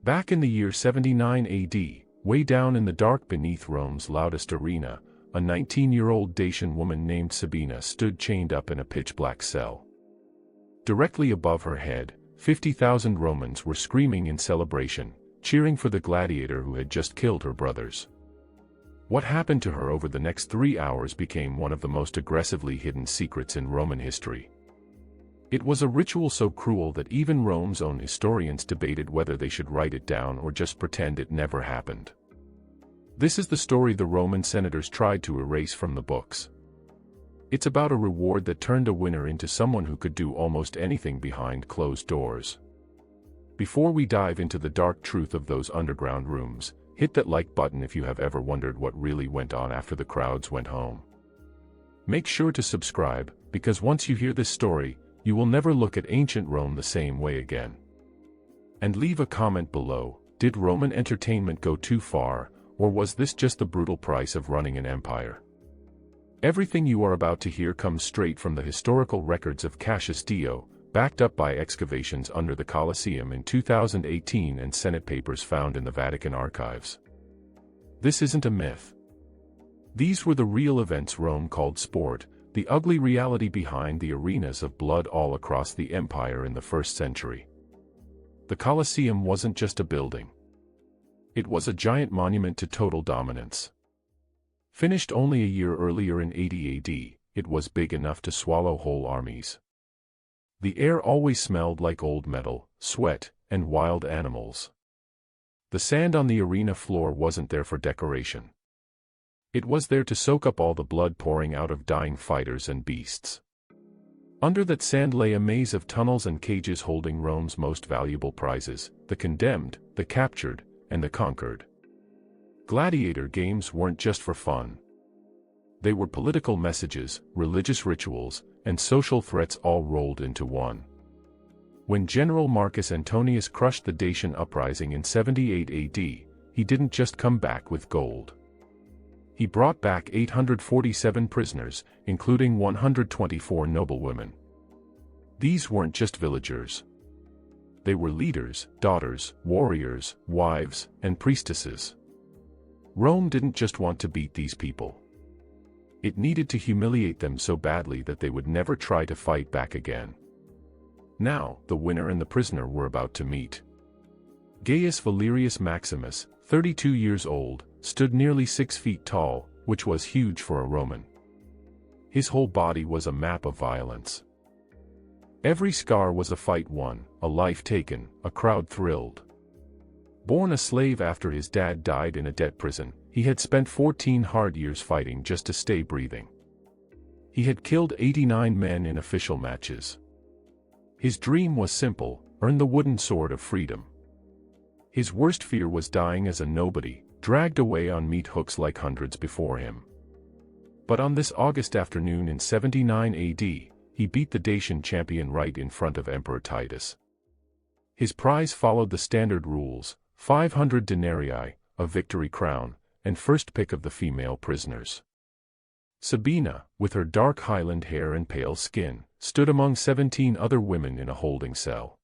Back in the year 79 AD, way down in the dark beneath Rome's loudest arena, a 19-year-old Dacian woman named Sabina stood chained up in a pitch-black cell. Directly above her head, 50,000 Romans were screaming in celebration, cheering for the gladiator who had just killed her brothers. What happened to her over the next 3 hours became one of the most aggressively hidden secrets in Roman history. It was a ritual so cruel that even Rome's own historians debated whether they should write it down or just pretend it never happened. This is the story the Roman senators tried to erase from the books. It's about a reward that turned a winner into someone who could do almost anything behind closed doors. Before we dive into the dark truth of those underground rooms, hit that like button if you have ever wondered what really went on after the crowds went home. Make sure to subscribe, because once you hear this story, you will never look at ancient Rome the same way again. And leave a comment below. Did Roman entertainment go too far, or was this just the brutal price of running an empire? Everything you are about to hear comes straight from the historical records of Cassius Dio, backed up by excavations under the Colosseum in 2018 and Senate papers found in the Vatican archives. This isn't a myth. These were the real events Rome called sport, the ugly reality behind the arenas of blood all across the empire in the 1st century. The Colosseum wasn't just a building. It was a giant monument to total dominance. Finished only a year earlier in 80 AD, it was big enough to swallow whole armies. The air always smelled like old metal, sweat, and wild animals. The sand on the arena floor wasn't there for decoration. It was there to soak up all the blood pouring out of dying fighters and beasts. Under that sand lay a maze of tunnels and cages holding Rome's most valuable prizes, the condemned, the captured, and the conquered. Gladiator games weren't just for fun. They were political messages, religious rituals, and social threats all rolled into one. When General Marcus Antonius crushed the Dacian uprising in 78 AD, he didn't just come back with gold. He brought back 847 prisoners, including 124 noblewomen. These weren't just villagers. They were leaders, daughters, warriors, wives, and priestesses. Rome didn't just want to beat these people. It needed to humiliate them so badly that they would never try to fight back again. Now, the winner and the prisoner were about to meet. Gaius Valerius Maximus, 32 years old, stood nearly 6 feet tall, which was huge for a Roman. His whole body was a map of violence. Every scar was a fight won, a life taken, a crowd thrilled. Born a slave after his dad died in a debt prison, he had spent 14 hard years fighting just to stay breathing. He had killed 89 men in official matches. His dream was simple: earn the wooden sword of freedom. His worst fear was dying as a nobody, dragged away on meat hooks like hundreds before him. But on this August afternoon in 79 AD, he beat the Dacian champion right in front of Emperor Titus. His prize followed the standard rules: 500 denarii, a victory crown, and first pick of the female prisoners. Sabina, with her dark Highland hair and pale skin, stood among 17 other women in a holding cell.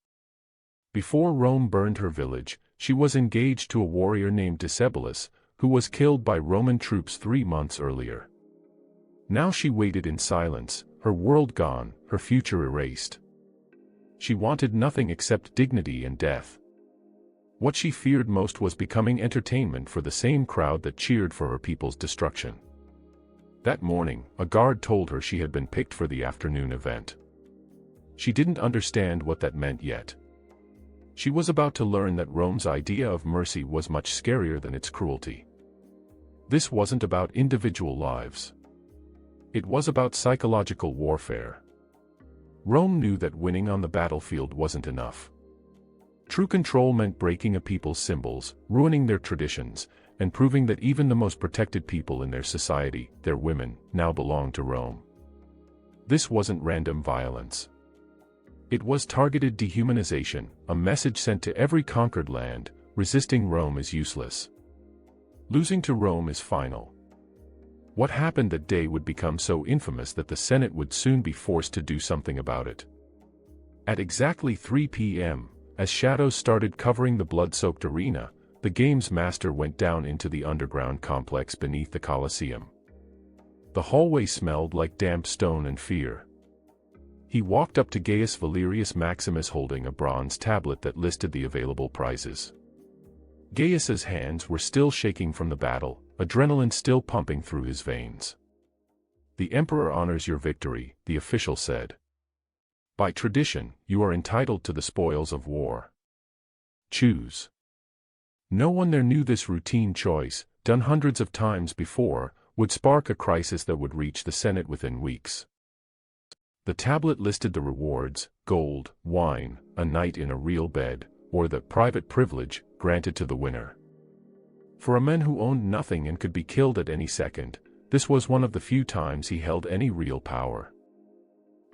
Before Rome burned her village, she was engaged to a warrior named Decebalus, who was killed by Roman troops 3 months earlier. Now she waited in silence, her world gone, her future erased. She wanted nothing except dignity and death. What she feared most was becoming entertainment for the same crowd that cheered for her people's destruction. That morning, a guard told her she had been picked for the afternoon event. She didn't understand what that meant yet. She was about to learn that Rome's idea of mercy was much scarier than its cruelty. This wasn't about individual lives. It was about psychological warfare. Rome knew that winning on the battlefield wasn't enough. True control meant breaking a people's symbols, ruining their traditions, and proving that even the most protected people in their society, their women, now belonged to Rome. This wasn't random violence. It was targeted dehumanization, a message sent to every conquered land: resisting Rome is useless. Losing to Rome is final. What happened that day would become so infamous that the Senate would soon be forced to do something about it. At exactly 3 p.m., As shadows started covering the blood-soaked arena, the game's master went down into the underground complex beneath the Colosseum. The hallway smelled like damp stone and fear. He walked up to Gaius Valerius Maximus holding a bronze tablet that listed the available prizes. Gaius's hands were still shaking from the battle, adrenaline still pumping through his veins. "The Emperor honors your victory," the official said. "By tradition, you are entitled to the spoils of war. Choose." No one there knew this routine choice, done hundreds of times before, would spark a crisis that would reach the Senate within weeks. The tablet listed the rewards: gold, wine, a night in a real bed, or the private privilege granted to the winner. For a man who owned nothing and could be killed at any second, this was one of the few times he held any real power.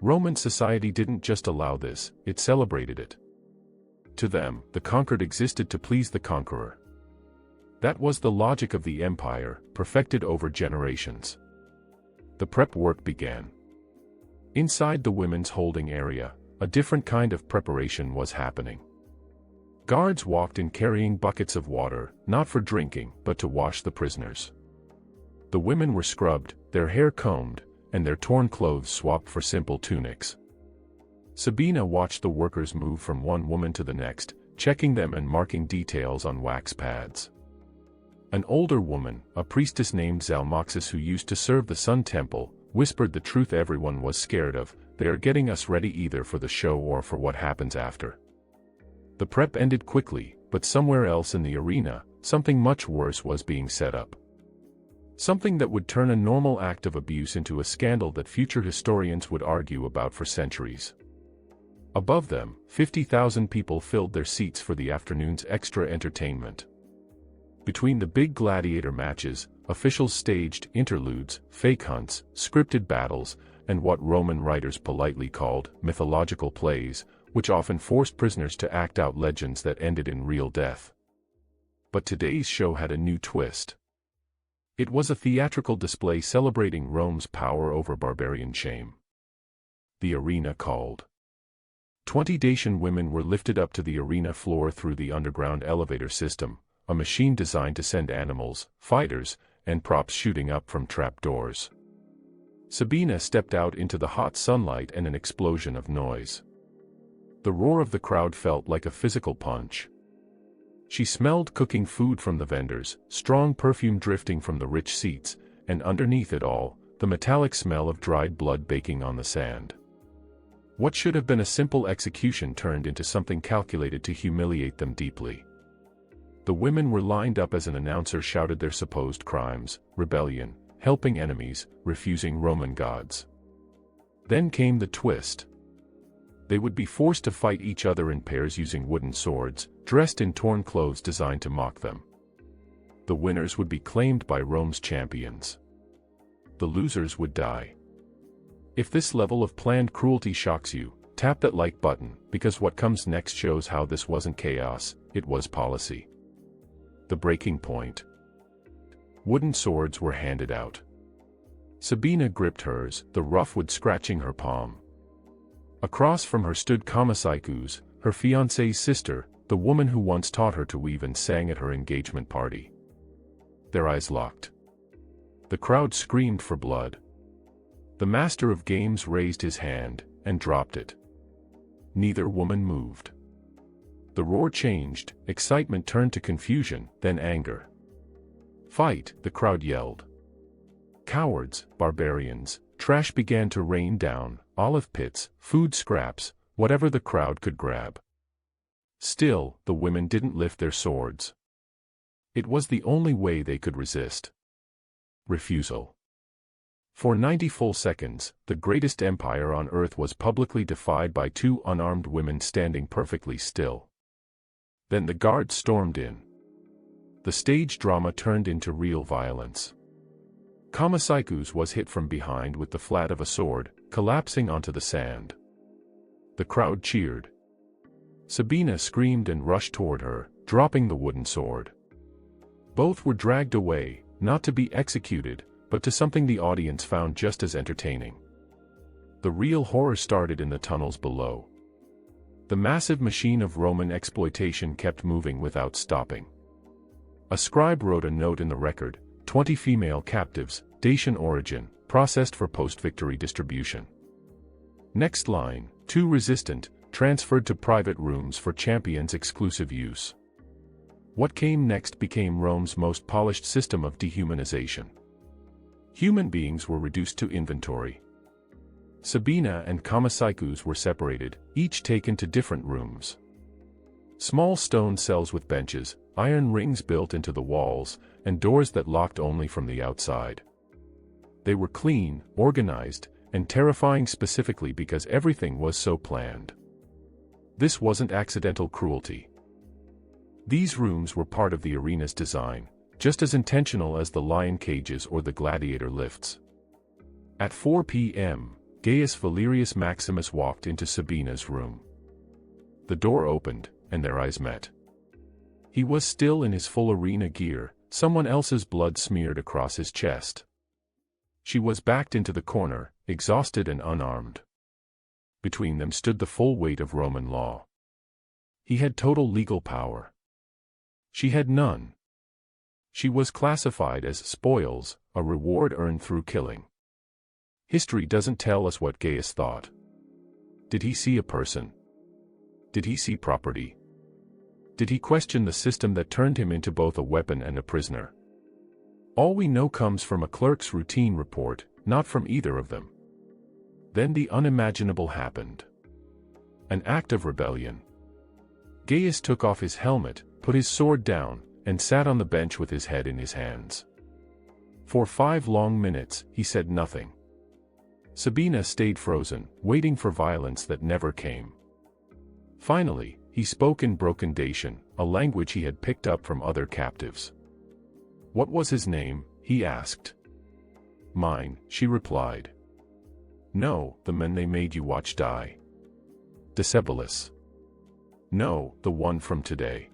Roman society didn't just allow this, it celebrated it. To them, the conquered existed to please the conqueror. That was the logic of the empire, perfected over generations. The prep work began. Inside the women's holding area, a different kind of preparation was happening. Guards walked in carrying buckets of water, not for drinking, but to wash the prisoners. The women were scrubbed, their hair combed, and their torn clothes swapped for simple tunics. Sabina watched the workers move from one woman to the next, checking them and marking details on wax pads. An older woman, a priestess named Zalmoxis who used to serve the Sun Temple, whispered the truth everyone was scared of: "They are getting us ready either for the show or for what happens after." The prep ended quickly, but somewhere else in the arena, something much worse was being set up. Something that would turn a normal act of abuse into a scandal that future historians would argue about for centuries. Above them, 50,000 people filled their seats for the afternoon's extra entertainment. Between the big gladiator matches, officials staged interludes, fake hunts, scripted battles, and what Roman writers politely called mythological plays, which often forced prisoners to act out legends that ended in real death. But today's show had a new twist. It was a theatrical display celebrating Rome's power over barbarian shame. The arena called. 20 Dacian women were lifted up to the arena floor through the underground elevator system, a machine designed to send animals, fighters, and props shooting up from trapdoors. Sabina stepped out into the hot sunlight and an explosion of noise. The roar of the crowd felt like a physical punch. She smelled cooking food from the vendors, strong perfume drifting from the rich seats, and underneath it all, the metallic smell of dried blood baking on the sand. What should have been a simple execution turned into something calculated to humiliate them deeply. The women were lined up as an announcer shouted their supposed crimes: rebellion, helping enemies, refusing Roman gods. Then came the twist. They would be forced to fight each other in pairs using wooden swords, dressed in torn clothes designed to mock them. The winners would be claimed by Rome's champions. The losers would die. If this level of planned cruelty shocks you, tap that like button, because what comes next shows how this wasn't chaos, it was policy. The breaking point. Wooden swords were handed out. Sabina gripped hers, the rough wood scratching her palm. Across from her stood Cassius, her fiancé's sister, the woman who once taught her to weave and sang at her engagement party. Their eyes locked. The crowd screamed for blood. The master of games raised his hand, and dropped it. Neither woman moved. The roar changed, excitement turned to confusion, then anger. "Fight!" the crowd yelled. Cowards, barbarians, trash began to rain down, olive pits, food scraps, whatever the crowd could grab. Still, the women didn't lift their swords. It was the only way they could resist. Refusal. For 90 full seconds, the greatest empire on earth was publicly defied by two unarmed women standing perfectly still. Then the guards stormed in. The stage drama turned into real violence. Cassius was hit from behind with the flat of a sword, collapsing onto the sand. The crowd cheered. Sabina screamed and rushed toward her, dropping the wooden sword. Both were dragged away, not to be executed, but to something the audience found just as entertaining. The real horror started in the tunnels below. The massive machine of Roman exploitation kept moving without stopping. A scribe wrote a note in the record, 20 female captives, Dacian origin, processed for post-victory distribution. Next line, 2 resistant, transferred to private rooms for champions' exclusive use. What came next became Rome's most polished system of dehumanization. Human beings were reduced to inventory. Sabina and Kamasikus were separated, each taken to different rooms. Small stone cells with benches, iron rings built into the walls, and doors that locked only from the outside. They were clean, organized, and terrifying specifically because everything was so planned. This wasn't accidental cruelty. These rooms were part of the arena's design, just as intentional as the lion cages or the gladiator lifts. At 4 p.m., Gaius Valerius Maximus walked into Sabina's room. The door opened, and their eyes met. He was still in his full arena gear, someone else's blood smeared across his chest. She was backed into the corner, exhausted and unarmed. Between them stood the full weight of Roman law. He had total legal power. She had none. She was classified as spoils, a reward earned through killing. History doesn't tell us what Gaius thought. Did he see a person? Did he see property? Did he question the system that turned him into both a weapon and a prisoner? All we know comes from a clerk's routine report, not from either of them. Then the unimaginable happened. An act of rebellion. Gaius took off his helmet, put his sword down, and sat on the bench with his head in his hands. For 5 long minutes, he said nothing. Sabina stayed frozen, waiting for violence that never came. Finally, he spoke in broken Dacian, a language he had picked up from other captives. "What was his name?" he asked. "Mine," she replied. "No, the men they made you watch die." "Decebalus." "No, the one from today."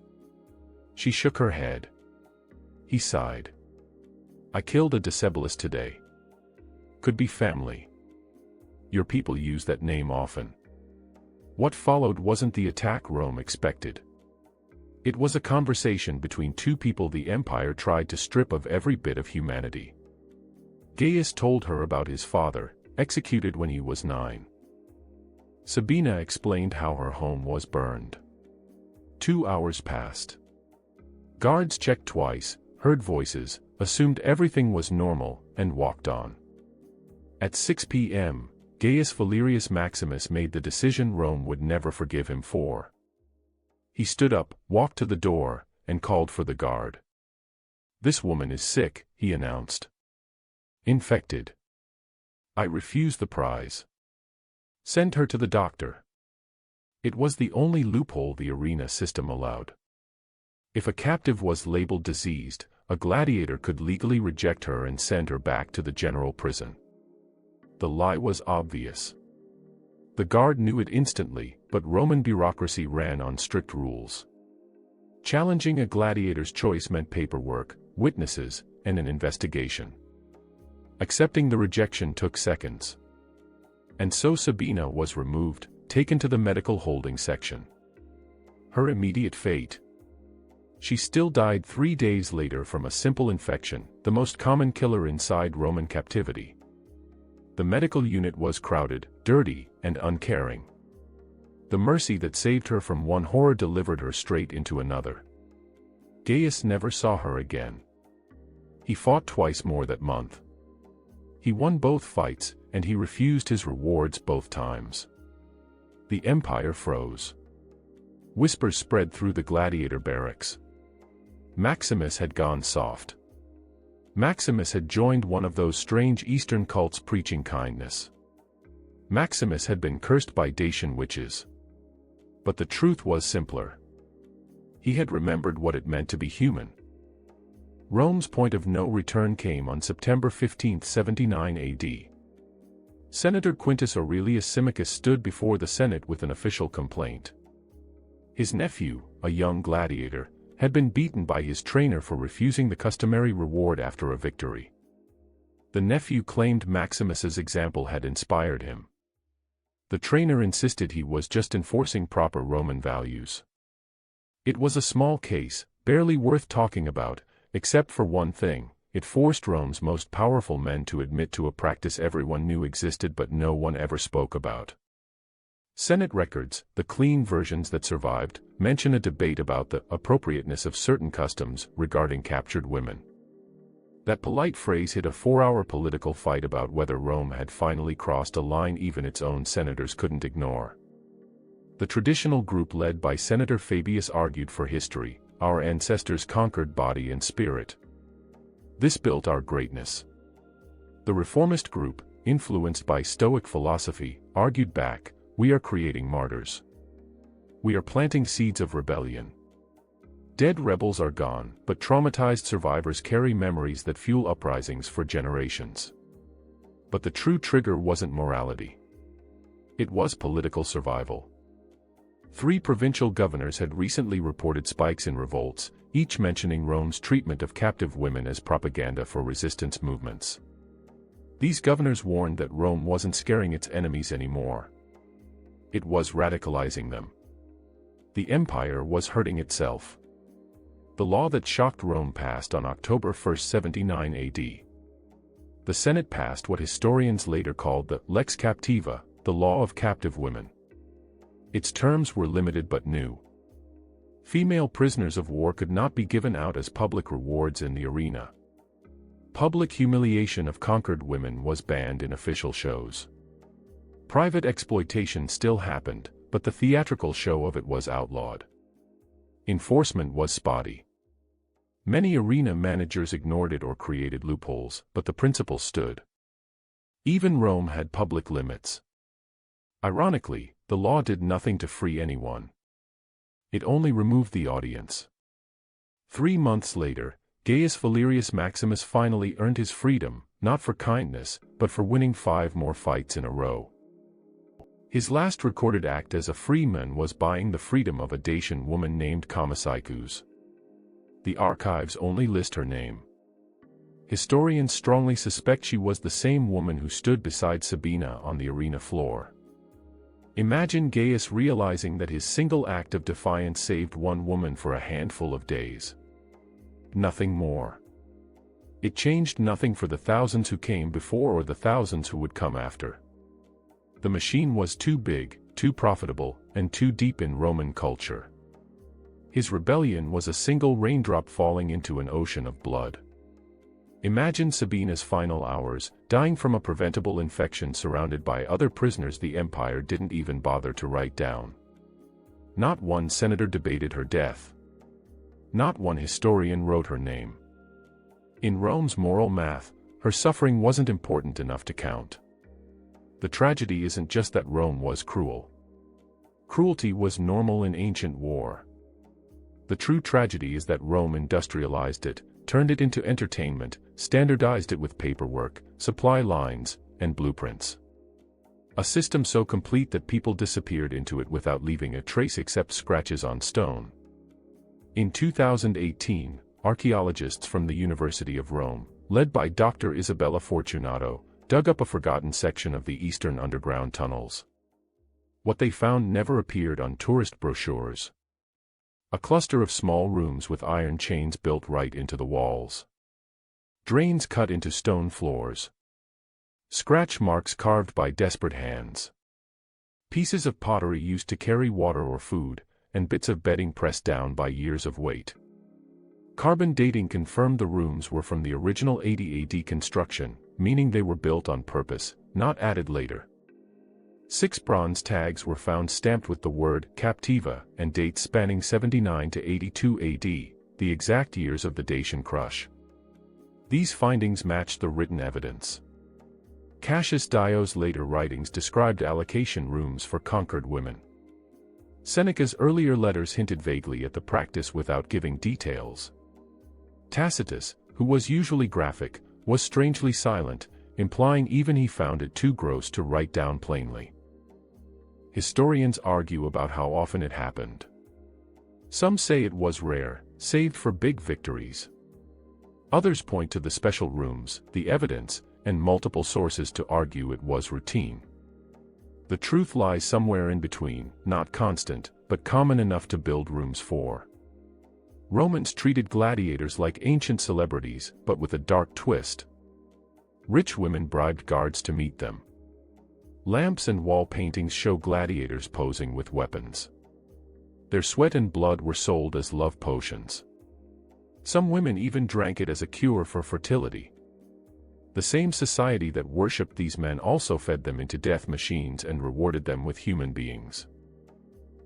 She shook her head. He sighed. "I killed a Decebalus today. Could be family. Your people use that name often." What followed wasn't the attack Rome expected. It was a conversation between 2 people the empire tried to strip of every bit of humanity. Gaius told her about his father, executed when he was 9. Sabina explained how her home was burned. 2 hours passed. Guards checked twice, heard voices, assumed everything was normal, and walked on. At 6 p.m., Gaius Valerius Maximus made the decision Rome would never forgive him for. He stood up, walked to the door, and called for the guard. "This woman is sick," he announced. "Infected. I refuse the prize. Send her to the doctor." It was the only loophole the arena system allowed. If a captive was labeled diseased, a gladiator could legally reject her and send her back to the general prison. The lie was obvious. The guard knew it instantly, but Roman bureaucracy ran on strict rules. Challenging a gladiator's choice meant paperwork, witnesses, and an investigation. Accepting the rejection took seconds. And so Sabina was removed, taken to the medical holding section. Her immediate fate. She still died 3 days later from a simple infection, the most common killer inside Roman captivity. The medical unit was crowded, dirty, and uncaring. The mercy that saved her from one horror delivered her straight into another. Gaius never saw her again. He fought twice more that month. He won both fights, and he refused his rewards both times. The empire froze. Whispers spread through the gladiator barracks. Maximus had gone soft. Maximus had joined one of those strange Eastern cults preaching kindness. Maximus had been cursed by Dacian witches. But the truth was simpler. He had remembered what it meant to be human. Rome's point of no return came on September 15, 79 AD. Senator Quintus Aurelius Symmachus stood before the Senate with an official complaint. His nephew, a young gladiator, had been beaten by his trainer for refusing the customary reward after a victory. The nephew claimed Maximus's example had inspired him. The trainer insisted he was just enforcing proper Roman values. It was a small case, barely worth talking about, except for one thing: it forced Rome's most powerful men to admit to a practice everyone knew existed but no one ever spoke about. Senate records, the clean versions that survived, mention a debate about the appropriateness of certain customs regarding captured women. That polite phrase hit a 4-hour political fight about whether Rome had finally crossed a line even its own senators couldn't ignore. The traditional group led by Senator Fabius argued for history: our ancestors conquered body and spirit. This built our greatness. The reformist group, influenced by Stoic philosophy, argued back: we are creating martyrs. We are planting seeds of rebellion. Dead rebels are gone, but traumatized survivors carry memories that fuel uprisings for generations. But the true trigger wasn't morality. It was political survival. 3 provincial governors had recently reported spikes in revolts, each mentioning Rome's treatment of captive women as propaganda for resistance movements. These governors warned that Rome wasn't scaring its enemies anymore. It was radicalizing them. The empire was hurting itself. The law that shocked Rome passed on October 1, 79 AD. The Senate passed what historians later called the Lex Captiva, the law of captive women. Its terms were limited but new. Female prisoners of war could not be given out as public rewards in the arena. Public humiliation of conquered women was banned in official shows. Private exploitation still happened, but the theatrical show of it was outlawed. Enforcement was spotty. Many arena managers ignored it or created loopholes, but the principle stood. Even Rome had public limits. Ironically, the law did nothing to free anyone. It only removed the audience. 3 months later, Gaius Valerius Maximus finally earned his freedom, not for kindness, but for winning 5 more fights in a row. His last recorded act as a freeman was buying the freedom of a Dacian woman named Colosseum. The archives only list her name. Historians strongly suspect she was the same woman who stood beside Sabina on the arena floor. Imagine Gaius realizing that his single act of defiance saved one woman for a handful of days. Nothing more. It changed nothing for the thousands who came before or the thousands who would come after. The machine was too big, too profitable, and too deep in Roman culture. His rebellion was a single raindrop falling into an ocean of blood. Imagine Sabina's final hours, dying from a preventable infection surrounded by other prisoners the empire didn't even bother to write down. Not one senator debated her death. Not one historian wrote her name. In Rome's moral math, her suffering wasn't important enough to count. The tragedy isn't just that Rome was cruel. Cruelty was normal in ancient war. The true tragedy is that Rome industrialized it, turned it into entertainment, standardized it with paperwork, supply lines, and blueprints. A system so complete that people disappeared into it without leaving a trace except scratches on stone. In 2018, archaeologists from the University of Rome, led by Dr. Isabella Fortunato, dug up a forgotten section of the eastern underground tunnels. What they found never appeared on tourist brochures. A cluster of small rooms with iron chains built right into the walls. Drains cut into stone floors. Scratch marks carved by desperate hands. Pieces of pottery used to carry water or food, and bits of bedding pressed down by years of weight. Carbon dating confirmed the rooms were from the original 80 AD construction, meaning they were built on purpose, not added later. 6 bronze tags were found stamped with the word Captiva and dates spanning 79 to 82 AD, the exact years of the Dacian crush. These findings matched the written evidence. Cassius Dio's later writings described allocation rooms for conquered women. Seneca's earlier letters hinted vaguely at the practice without giving details. Tacitus, who was usually graphic, was strangely silent, implying even he found it too gross to write down plainly. Historians argue about how often it happened. Some say it was rare, saved for big victories. Others point to the special rooms, the evidence, and multiple sources to argue it was routine. The truth lies somewhere in between, not constant, but common enough to build rooms for. Romans treated gladiators like ancient celebrities, but with a dark twist. Rich women bribed guards to meet them. Lamps and wall paintings show gladiators posing with weapons. Their sweat and blood were sold as love potions. Some women even drank it as a cure for fertility. The same society that worshipped these men also fed them into death machines and rewarded them with human beings.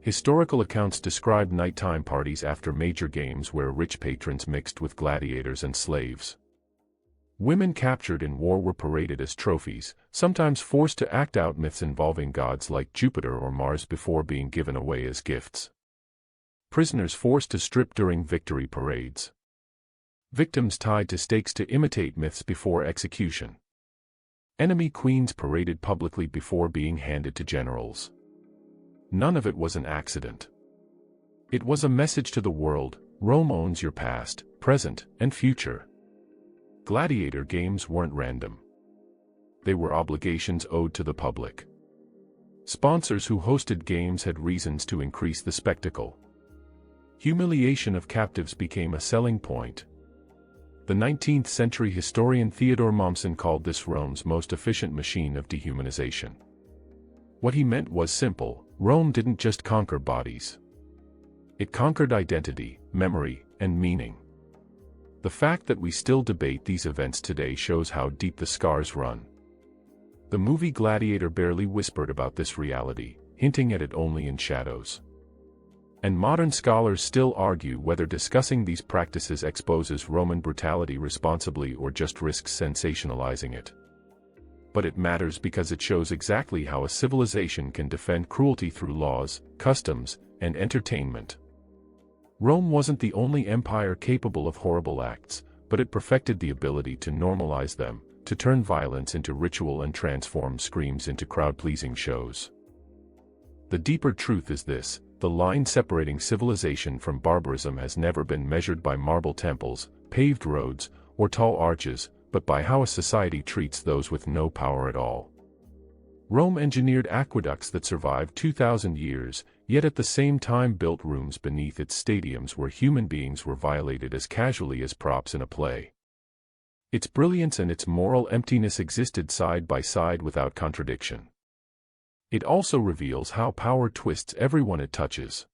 Historical accounts describe nighttime parties after major games where rich patrons mixed with gladiators and slaves. Women captured in war were paraded as trophies, sometimes forced to act out myths involving gods like Jupiter or Mars before being given away as gifts. Prisoners forced to strip during victory parades. Victims tied to stakes to imitate myths before execution. Enemy queens paraded publicly before being handed to generals. None of it was an accident. It was a message to the world: Rome owns your past, present, and future. Gladiator games weren't random. They were obligations owed to the public. Sponsors who hosted games had reasons to increase the spectacle. Humiliation of captives became a selling point. The 19th century historian Theodore Mommsen called this Rome's most efficient machine of dehumanization. What he meant was simple: Rome didn't just conquer bodies. It conquered identity, memory, and meaning. The fact that we still debate these events today shows how deep the scars run. The movie Gladiator barely whispered about this reality, hinting at it only in shadows. And modern scholars still argue whether discussing these practices exposes Roman brutality responsibly or just risks sensationalizing it. But it matters because it shows exactly how a civilization can defend cruelty through laws, customs, and entertainment. Rome wasn't the only empire capable of horrible acts, but it perfected the ability to normalize them, to turn violence into ritual and transform screams into crowd-pleasing shows. The deeper truth is this: the line separating civilization from barbarism has never been measured by marble temples, paved roads, or tall arches, but by how a society treats those with no power at all. Rome engineered aqueducts that survived 2,000 years, yet at the same time built rooms beneath its stadiums where human beings were violated as casually as props in a play. Its brilliance and its moral emptiness existed side by side without contradiction. It also reveals how power twists everyone it touches.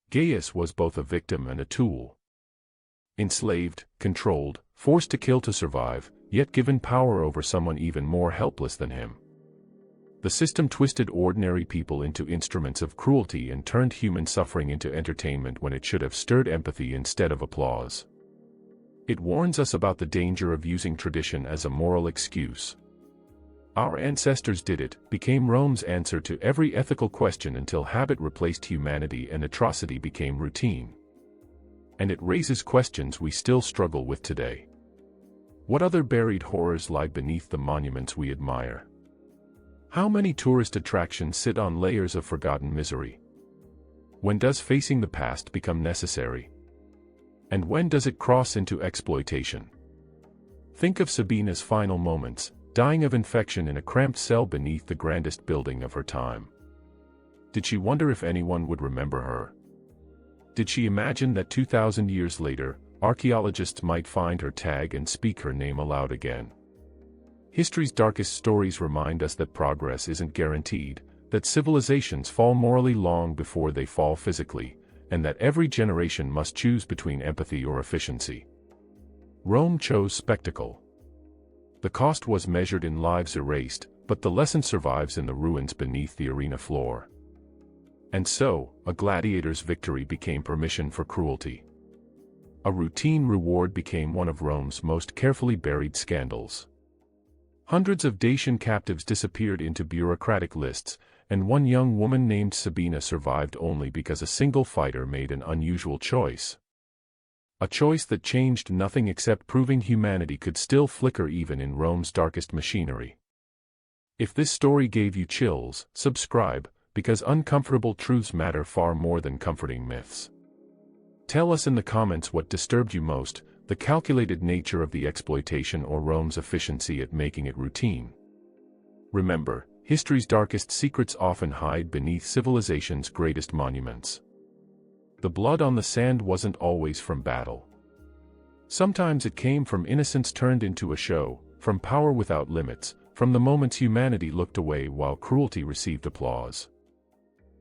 Gaius was both a victim and a tool. Enslaved, controlled, forced to kill to survive, yet given power over someone even more helpless than him. The system twisted ordinary people into instruments of cruelty and turned human suffering into entertainment when it should have stirred empathy instead of applause. It warns us about the danger of using tradition as a moral excuse. Our ancestors did it, became Rome's answer to every ethical question until habit replaced humanity and atrocity became routine. And it raises questions we still struggle with today. What other buried horrors lie beneath the monuments we admire? How many tourist attractions sit on layers of forgotten misery? When does facing the past become necessary? And when does it cross into exploitation? Think of Sabina's final moments, dying of infection in a cramped cell beneath the grandest building of her time. Did she wonder if anyone would remember her? Did she imagine that 2,000 years later, archaeologists might find her tag and speak her name aloud again? History's darkest stories remind us that progress isn't guaranteed, that civilizations fall morally long before they fall physically, and that every generation must choose between empathy or efficiency. Rome chose spectacle. The cost was measured in lives erased, but the lesson survives in the ruins beneath the arena floor. And so, a gladiator's victory became permission for cruelty. A routine reward became one of Rome's most carefully buried scandals. Hundreds of Dacian captives disappeared into bureaucratic lists, and one young woman named Sabina survived only because a single fighter made an unusual choice. A choice that changed nothing except proving humanity could still flicker even in Rome's darkest machinery. If this story gave you chills, subscribe, because uncomfortable truths matter far more than comforting myths. Tell us in the comments what disturbed you most, the calculated nature of the exploitation or Rome's efficiency at making it routine. Remember, History's darkest secrets often hide beneath civilization's greatest monuments. The blood on the sand wasn't always from battle. Sometimes it came from innocence turned into a show, from power without limits, from the moments humanity looked away while cruelty received applause.